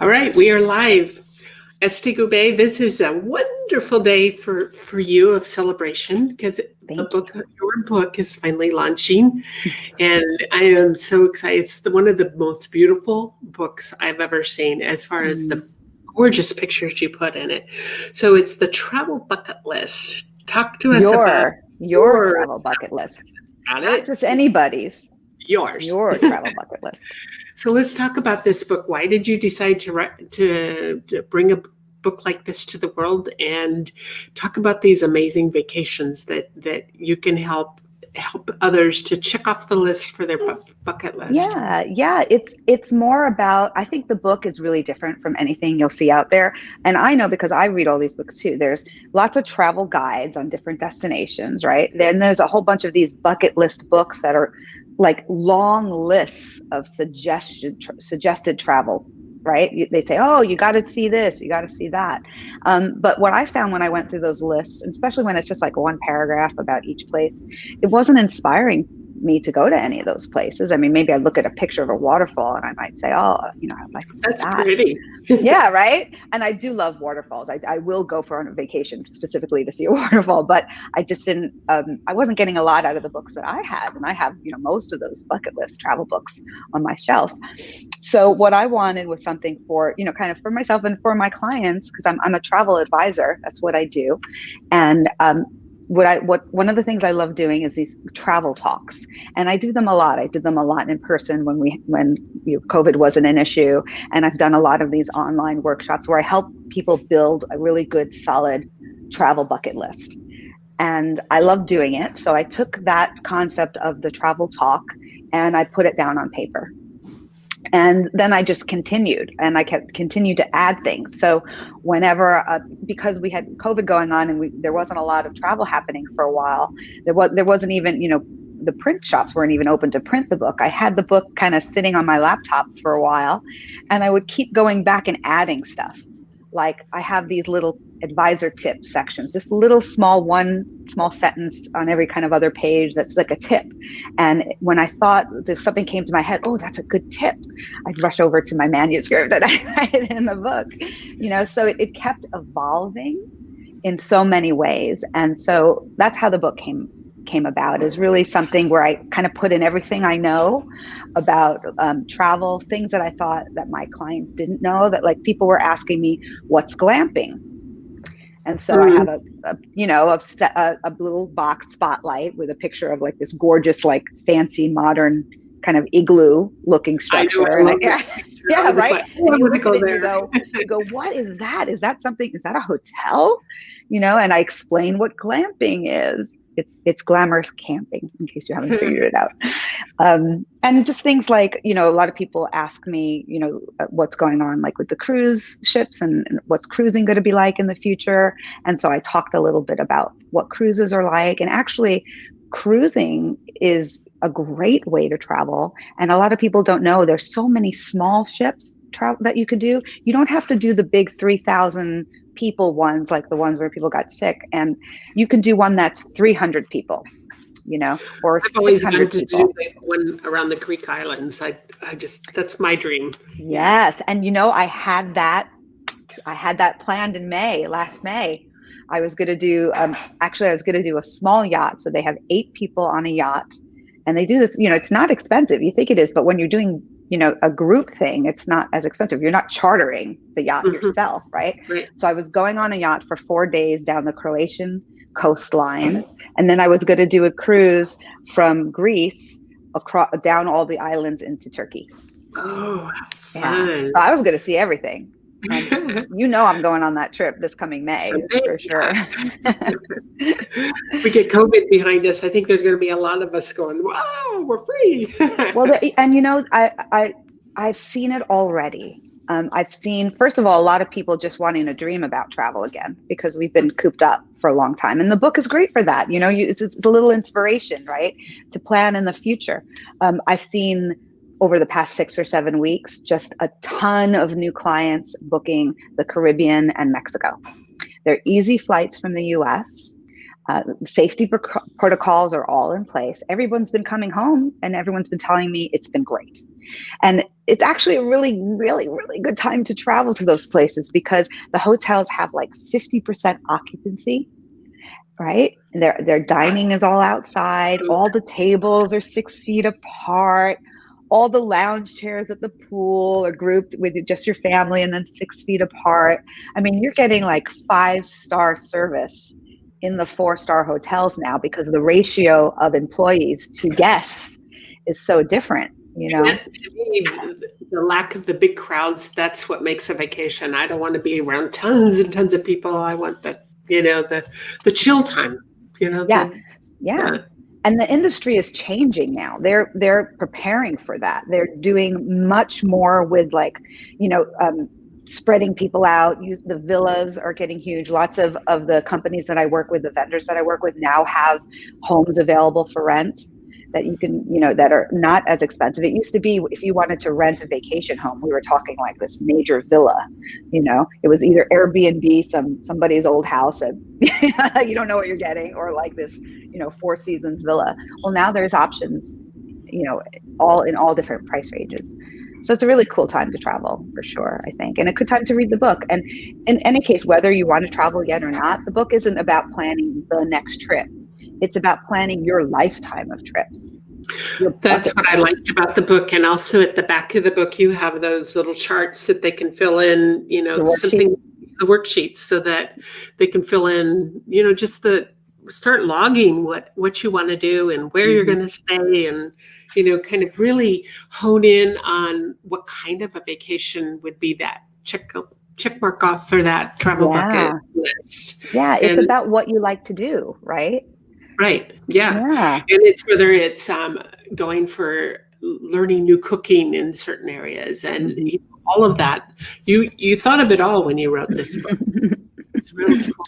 All right, we are live. Estee Gubbay, this is a wonderful day for you of celebration because Thank you. your book is finally launching, and I am so excited. It's one of the most beautiful books I've ever seen, as far as the gorgeous pictures you put in it. So it's the travel bucket list. Talk to us about Your your travel bucket list, got not it, just anybody's, yours. your travel bucket list. So let's talk about this book. Why did you decide to bring a book like this to the world, and talk about these amazing vacations that you can help others to check off the list for their bucket list? Yeah, it's more about, I think the book is really different from anything you'll see out there. And I know because I read all these books too. There's lots of travel guides on different destinations, right? Then there's a whole bunch of these bucket list books that are like long lists of suggested travel, right? They say, oh, you got to see this, you got to see that. But what I found when I went through those lists, and especially when it's just like one paragraph about each place, it wasn't inspiring me to go to any of those places. I mean, maybe I look at a picture of a waterfall and I might say, oh, I'd like to see That's that. pretty. Yeah, right. And I do love waterfalls. I will go for on a vacation specifically to see a waterfall, but I just didn't, I wasn't getting a lot out of the books that I had. And I have, most of those bucket list travel books on my shelf. So what I wanted was something for, kind of for myself and for my clients, because I'm a travel advisor. That's what I do. And, one of the things I love doing is these travel talks, and I do them a lot. I did them a lot in person when COVID wasn't an issue, and I've done a lot of these online workshops where I help people build a really good, solid travel bucket list. And I love doing it. So I took that concept of the travel talk and I put it down on paper. And then I just continued, and I continued to add things. So whenever, because we had COVID going on and there wasn't a lot of travel happening for a while, there wasn't even, the print shops weren't even open to print the book. I had the book kind of sitting on my laptop for a while, and I would keep going back and adding stuff. Like I have these little advisor tip sections, just one small sentence on every kind of other page that's like a tip. And when I thought something came to my head, oh, that's a good tip, I'd rush over to my manuscript that I had in the book. So it kept evolving in so many ways. And so that's how the book came about, is really something where I kind of put in everything I know about travel, things that I thought that my clients didn't know, that like people were asking me, what's glamping? And so I have a little box spotlight with a picture of like this gorgeous, like fancy modern kind of igloo looking structure. Yeah, right. And you look at it, you go, what is that? Is that something? Is that a hotel? And I explain what glamping is. It's glamorous camping, in case you haven't figured it out. And just things like, a lot of people ask me, what's going on like with the cruise ships and what's cruising going to be like in the future. And so I talked a little bit about what cruises are like. And actually, cruising is a great way to travel. And a lot of people don't know there's so many small ships that you could do. You don't have to do the big 3,000 people ones, like the ones where people got sick, and you can do one that's 300 people, or I've always 600 wanted people. to do one around the Greek islands. I just, that's my dream. Yes. And I had that planned in last May. I was going to do, actually I was going to do a small yacht. So they have 8 people on a yacht, and they do this, it's not expensive. You think it is, but when you're doing a group thing, it's not as expensive. You're not chartering the yacht yourself, right? So I was going on a yacht for 4 days down the Croatian coastline. And then I was going to do a cruise from Greece down all the islands into Turkey. Oh, yeah. fun. So I was going to see everything. I'm going on that trip this coming May for sure. We get COVID behind us. I think there's going to be a lot of us going, wow, we're free. Well, I've seen it already. I've seen, first of all, a lot of people just wanting to dream about travel again, because we've been cooped up for a long time. And the book is great for that. It's a little inspiration, right, to plan in the future. I've seen over the past 6 or 7 weeks, just a ton of new clients booking the Caribbean and Mexico. They're easy flights from the US. Safety protocols are all in place. Everyone's been coming home and everyone's been telling me it's been great. And it's actually a really, really, really good time to travel to those places because the hotels have like 50% occupancy, right? And their dining is all outside. All the tables are 6 feet apart. All the lounge chairs at the pool are grouped with just your family and then 6 feet apart. I mean, you're getting like 5-star service in the 4-star hotels now because the ratio of employees to guests is so different, you know? To me, the lack of the big crowds, that's what makes a vacation. I don't want to be around tons and tons of people. I want the chill time, Yeah. And the industry is changing now. They're preparing for that. They're doing much more with like, spreading people out. The villas are getting huge. Lots of the companies that I work with, the vendors that I work with now have homes available for rent that you can, that are not as expensive. It used to be if you wanted to rent a vacation home, we were talking like this major villa, it was either Airbnb, somebody's old house and you don't know what you're getting, or like this, 4 seasons villa. Well, now there's options, all in all different price ranges. So it's a really cool time to travel for sure, I think, and a good time to read the book. And in any case, whether you want to travel yet or not, the book isn't about planning the next trip. It's about planning your lifetime of trips. That's what I liked about the book. And also at the back of the book, you have those little charts that they can fill in, the worksheets, so that they can fill in, just start logging what you want to do and where you're going to stay, and kind of really hone in on what kind of a vacation would be that check mark off for that travel bucket list. Yeah, it's about what you like to do, right? Right. Yeah. And it's whether it's going for learning new cooking in certain areas and all of that. You thought of it all when you wrote this book. It's really cool.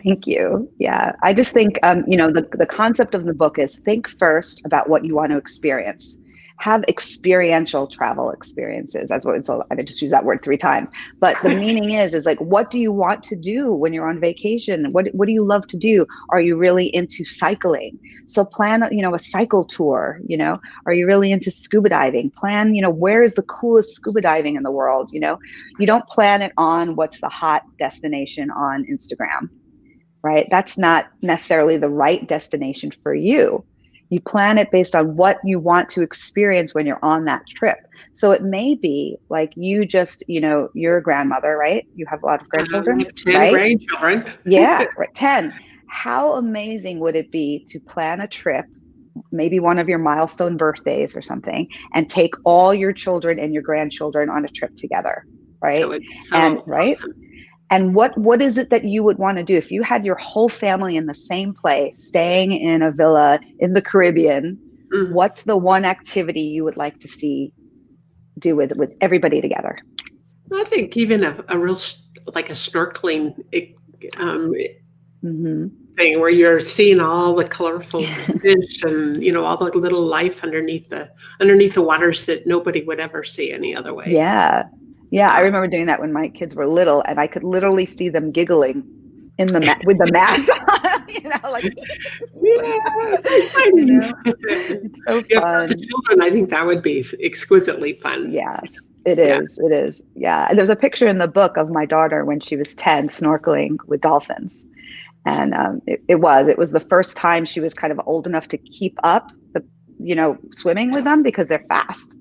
Thank you. Yeah. I just think, the concept of the book is think first about what you want to experience. Have experiential travel experiences. That's what it's all. I just use that word 3 times. But the meaning is like, what do you want to do when you're on vacation? What do you love to do? Are you really into cycling? So plan, a cycle tour, Are you really into scuba diving? Plan, where is the coolest scuba diving in the world? You don't plan it on what's the hot destination on Instagram. Right? That's not necessarily the right destination for you. You plan it based on what you want to experience when you're on that trip. So it may be like you just, you're a grandmother, right? You have a lot of grandchildren, 10 right? grandchildren. Yeah, right. 10. How amazing would it be to plan a trip, maybe one of your milestone birthdays or something, and take all your children and your grandchildren on a trip together, right? That would be so awesome. And what is it that you would want to do if you had your whole family in the same place, staying in a villa in the Caribbean? What's the one activity you would like to do with everybody together? I think even a real like a snorkeling thing where you're seeing all the colorful fish and all the little life underneath the waters that nobody would ever see any other way. Yeah, I remember doing that when my kids were little, and I could literally see them giggling with the mask on, like. It's so fun. For the children, I think that would be exquisitely fun. Yes, it is. It is. Yeah, and there's a picture in the book of my daughter when she was 10 snorkeling with dolphins, and it was the first time she was kind of old enough to keep up swimming with them because they're fast,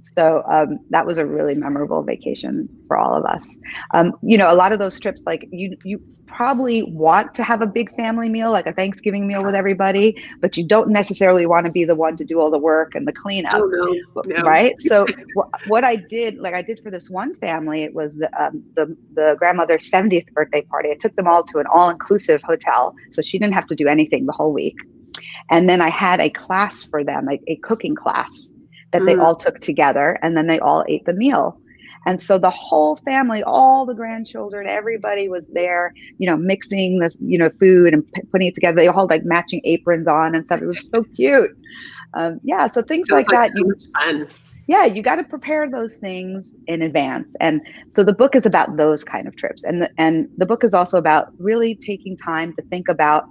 So that was a really memorable vacation for all of us. A lot of those trips, like you probably want to have a big family meal, like a Thanksgiving meal with everybody, but you don't necessarily want to be the one to do all the work and the cleanup, right? So what I did for this one family, it was the grandmother's 70th birthday party. I took them all to an all-inclusive hotel, so she didn't have to do anything the whole week. And then I had a class for them, a cooking class that they all took together, and then they all ate the meal. And so the whole family, all the grandchildren, everybody was there, mixing this, food and putting it together. They all had like matching aprons on and stuff. It was so cute. So things like that. So much fun. Yeah, you got to prepare those things in advance. And so the book is about those kind of trips. And the book is also about really taking time to think about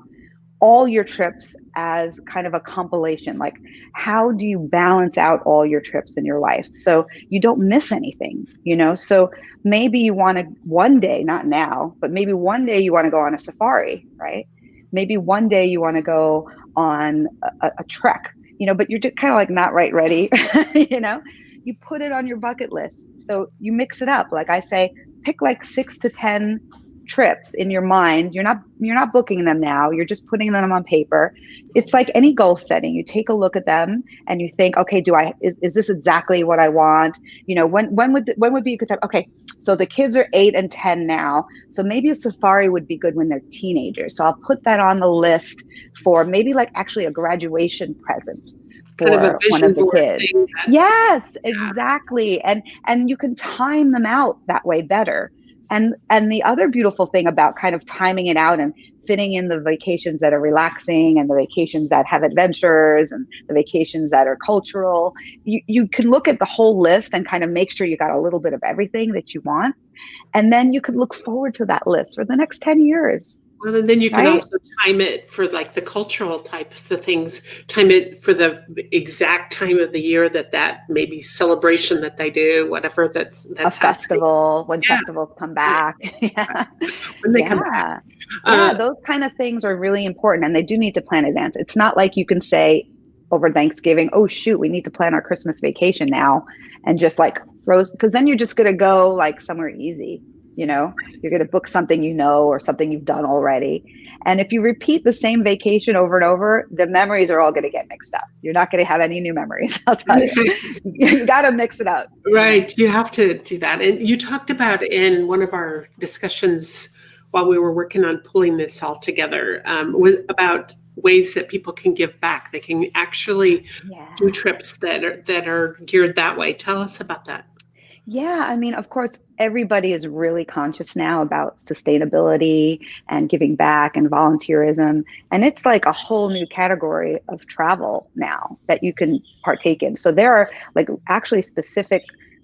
all your trips as kind of a compilation. Like, how do you balance out all your trips in your life so you don't miss anything, you know? So maybe you want to one day, not now, but maybe one day you want to go on a safari, right? Maybe one day you want to go on a trek, you know, but you're kind of like not right ready, you know? You put it on your bucket list. So you mix it up. Like I say, pick like 6 to 10 trips in your mind. You're not booking them now. You're just putting them on paper. It's like any goal setting. You take a look at them and you think, okay, is this exactly what I want? You know, when would be a good time? Okay, so the kids are 8 and 10 now. So maybe a safari would be good when they're teenagers. So I'll put that on the list for maybe like actually a graduation present Kind of a for one vision of the board kids. thing that, Yes, yeah. exactly. And you can time them out that way better. And the other beautiful thing about kind of timing it out and fitting in the vacations that are relaxing and the vacations that have adventures and the vacations that are cultural, you can look at the whole list and kind of make sure you got a little bit of everything that you want. And then you could look forward to that list for the next 10 years, Well, and then you can right? also time it for like the cultural type of the things, time it for the exact time of the year that maybe celebration that they do, whatever A that's happening. festival, when Yeah, festivals come right, back. right. Yeah. When they come back. Yeah. Yeah. Uh, Those kind of things are really important and they do need to plan in advance. It's not like you can say over Thanksgiving, oh, shoot, we need to plan our Christmas vacation now and just like throws, because then you're just going to go like somewhere easy. You know, you're going to book something, you know, or something you've done already. And if you repeat the same vacation over and over, the memories are all going to get mixed up. You're not going to have any new memories. I'll tell you, you got to mix it up, you know? right, you have to do that. And you talked about in one of our discussions while we were working on pulling this all together, was about ways that people can give back. They can actually do Yeah. trips that are geared that way. Tell us about that. Yeah, I mean, of course, everybody is really conscious now about sustainability and giving back and volunteerism. And it's like a whole new category of travel now that you can partake in. So there are like actually specific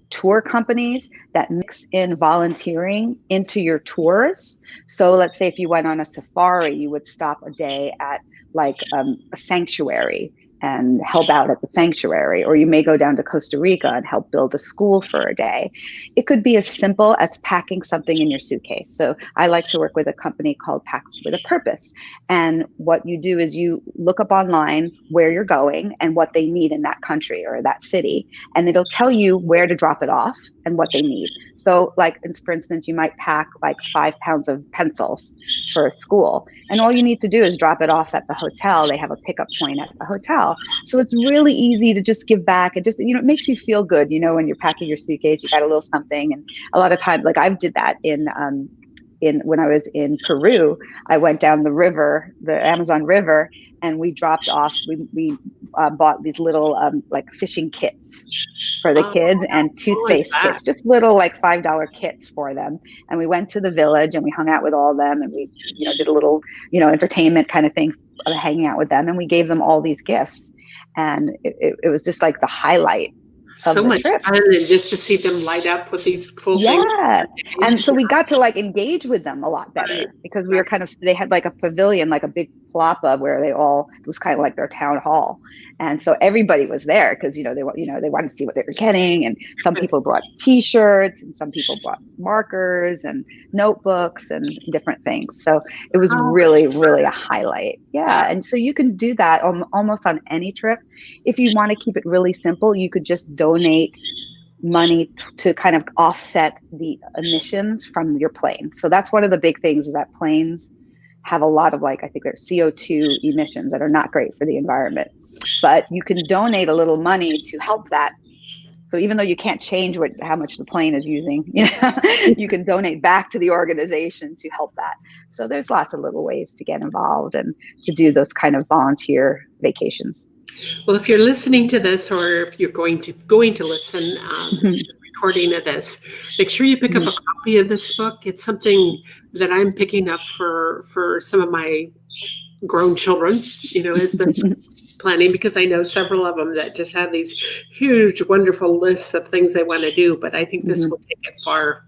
tour companies that mix in volunteering into your tours. So let's say if you went on a safari, you would stop a day at like a sanctuary and help out at the sanctuary, or you may go down to Costa Rica and help build a school for a day. It could be as simple as packing something in your suitcase. So I like to work with a company called Pack with a Purpose. And what you do is you look up online where you're going and what they need in that country or that city, and it'll tell you where to drop it off and what they need. So like, for instance, you might pack like 5 pounds of pencils for a school, and all you need to do is drop it off at the hotel. They have a pickup point at the hotel. So it's really easy to just give back. It just, you know, it makes you feel good. You know, when you're packing your suitcase, you got a little something. And a lot of times, like I did that in when I was in Peru, I went down the river, the Amazon River, and we dropped off. We bought these little like fishing kits for the Oh, kids and I like toothpaste that. kits, just little like $5 kits for them. And we went to the village and we hung out with all of them, and we, you know, did a little, you know, entertainment kind of thing, hanging out with them, and we gave them all these gifts, and it was just like the highlight So of the much trip. fun, and just to see them light up with these cool things. Yeah. And so we got to like engage with them a lot Right, better because we right. were kind of, they had like a pavilion, like a big plapa where it was kind of like their town hall. And so everybody was there because, they wanted to see what they were getting. And some people brought t-shirts and some people brought markers and notebooks and different things. So it was Oh, really, really a highlight. Yeah. And so you can do that almost on any trip. If you want to keep it really simple, you could just donate money to kind of offset the emissions from your plane. So that's one of the big things, is that planes have a lot of, like, I think there's CO2 emissions that are not great for the environment. But you can donate a little money to help that. So even though you can't change how much the plane is using, you can donate back to the organization to help that. So there's lots of little ways to get involved and to do those kind of volunteer vacations. well, if you're listening to this, or if you're going to listen to Mhm. the recording of this, make sure you pick up a Mhm. copy of this book. It's something that I'm picking up for some of my grown children, as the planning, because I know several of them that just have these huge, wonderful lists of things they want to do. But I think this will take it far,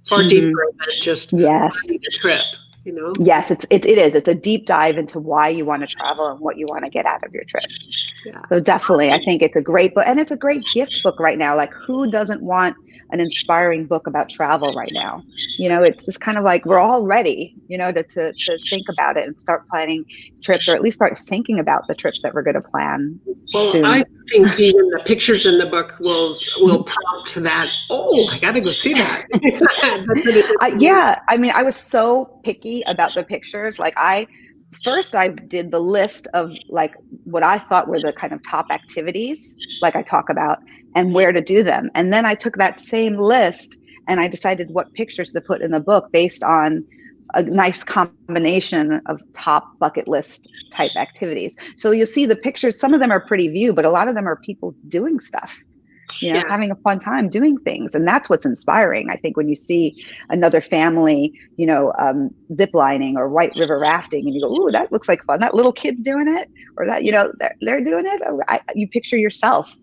far deeper than just Yes. planning a trip. Yes, it is. It's a deep dive into why you want to travel and what you want to get out of your trips. Yeah. So definitely, I think it's a great book, and it's a great gift book right now. Like, who doesn't want an inspiring book about travel right now? It's just kind of like we're all ready, to think about it and start planning trips, or at least start thinking about the trips that we're going to plan soon. I think even the pictures in the book will prompt that. Oh, I got to go see that. Yeah, I mean, I was so picky about the pictures. Like, first I did the list of like what I thought were the kind of top activities, like I talk about, and where to do them. And then I took that same list and I decided what pictures to put in the book based on a nice combination of top bucket list type activities. So you'll see the pictures, some of them are pretty view, but a lot of them are people doing stuff, having a fun time doing things. And that's what's inspiring, I think, when you see another family, zip lining or white river rafting, and you go, ooh, that looks like fun. That little kid's doing it, or that, they're doing it. You picture yourself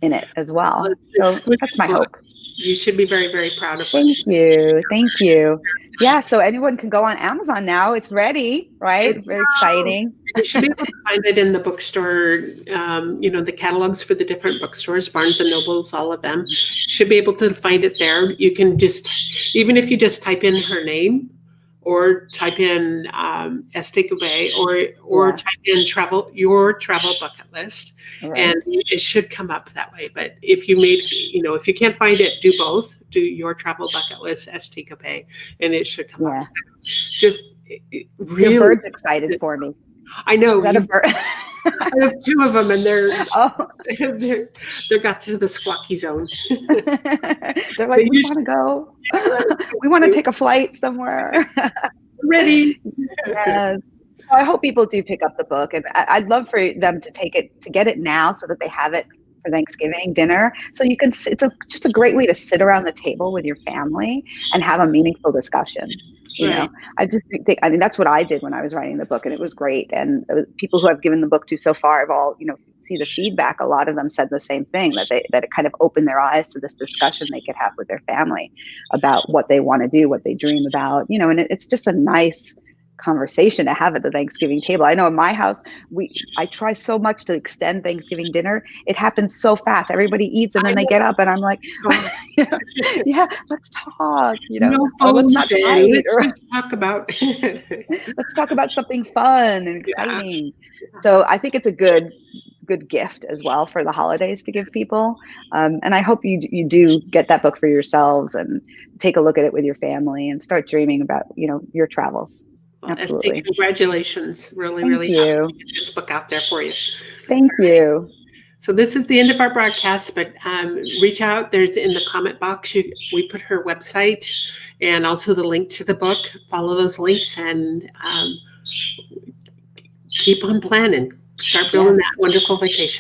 in it as well. So that's my hope. You should be very, very proud of it. Thank you. Thank you. Yeah, so anyone can go on Amazon now. It's ready, right? Very exciting. You should be able to find it in the bookstore, the catalogs for the different bookstores, Barnes and Nobles, all of them. Should be able to find it there. You can even if you just type in her name, or type in Estee Gubbay, or type in your travel bucket list, and it should come up that way. But if you can't find it, do both. Do your travel bucket list, Estee Gubbay, and it should come up. Just really, your bird's excited for me. I know. Is that a bird? I have two of them, and they're got to the squawky zone. They're like, we want to go. We want to take a flight somewhere. Ready. Yes. So I hope people do pick up the book, and I'd love for them to get it now so that they have it for Thanksgiving dinner. So you can. It's just a great way to sit around the table with your family and have a meaningful discussion. I just think, that's what I did when I was writing the book, and it was great. And people who I've given the book to so far have all, see the feedback. A lot of them said the same thing, that it kind of opened their eyes to this discussion they could have with their family about what they want to do, what they dream about, and it's just a nice conversation to have at the Thanksgiving table. I know in my house, I try so much to extend Thanksgiving dinner. It happens so fast. Everybody eats and then they get up, and I'm like, yeah, let's talk. Let's not fight. Let's talk about. Let's talk about something fun and exciting. Yeah. So I think it's a good gift as well for the holidays to give people. And I hope you do get that book for yourselves and take a look at it with your family and start dreaming about your travels. Well, absolutely. Estee, congratulations. Really, really happy to get this book out there for you. Thank you. So this is the end of our broadcast, but reach out. There's in the comment box, we put her website and also the link to the book. Follow those links and keep on planning. Start building that wonderful vacation.